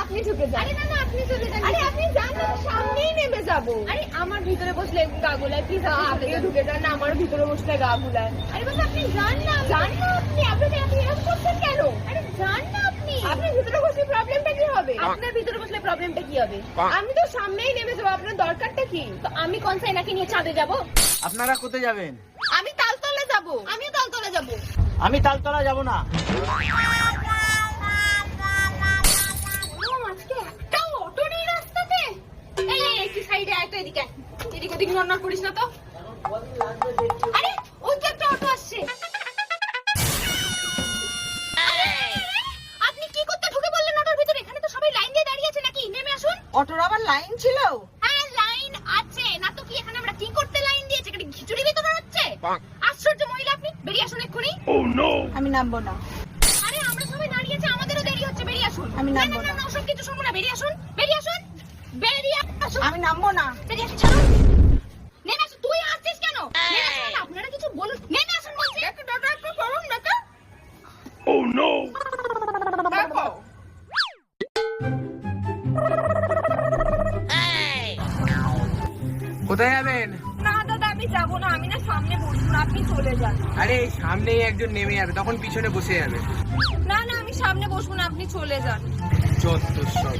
আপনি ঢুকে যান। আরে না না আপনি চলে যান। আরে আপনি যান না, সামনেই নেমে যাবো। আরে আমার ভিতরে বসলে গা গোলায়, প্লিজ আপনি ঢুকে যান না, আমার ভিতরে বসলে গা গুলায়। আরে বাবা আপনি যান না। যান না আপনি, আপনি এরকম করছেন কেন? আরে যান না আপনি। আপনি ভিতরে বসলে প্রবলেমটা কি হবে? আপনার ভিতরে বসলে প্রবলেমটা কি হবে? আমি তো সামনেই নেমে যাবো, আপনার দরকারটা কি? তো আমি কোন সাইনাকে নিয়ে ছাদে যাব? আপনারা কোথায় যাবেন? আমি তালতলা যাবো। আমিও তালতলা যাব। আমি তালতলা যাব না। আজকে একটাও অটো নেই রাস্তাতে। এই এই একটু সাইডে আয় তো, এদিকে এদিক ওদিক নড়নড় করিস না তো। আরে ওই তো একটা অটো আসছে। আপনি কি করতে ঢুকে বললেন অটোর ভিতরে? এখানে তো সবাই লাইন দিয়ে দাঁড়িয়ে আছে, নাকি নেমে আসুন। অটোর আবার লাইন ছিল? হ্যাঁ লাইন আছে না তো কি, এখানে আমরা কি করতে লাইন দিয়েছি? এখানে খিচুড়ি বিতরণ হচ্ছে। আশ্চর্য মহিলা, আপনি বেরিয়ে আসুন এক্ষুনি। আমি নামবো না। আরে আমরা সবাই দাঁড়িয়ে আছি, আমাদেরও দেরি হচ্ছে, বেরিয়ে আসুন। আমি না নামবো না না। না ওসব কিছু শুনবো না, বেরিয়ে আসুন, বেরিয়ে আসুন, বেরিয়ে আসুন। আমি নামবো না। বেরিয়ে আসুন, ছাড়ুন। নেমে আসুন। তুই আসছিস কেন? নেমে আসুন না, আপনারা কিছু বলুন। নেমে আসুন বলছি। একটু করুন না তো। দেখো। কোথায় যাবেন? না দাদা আমি যাবো না, আমি না সামনে বসবো না, আপনি চলে যান। আরে এই সামনেই একজন নেমে যাবে, তখন পিছনে বসে যাবে। না না আমি সামনে বসবো না, আপনি চলে যান। যত সব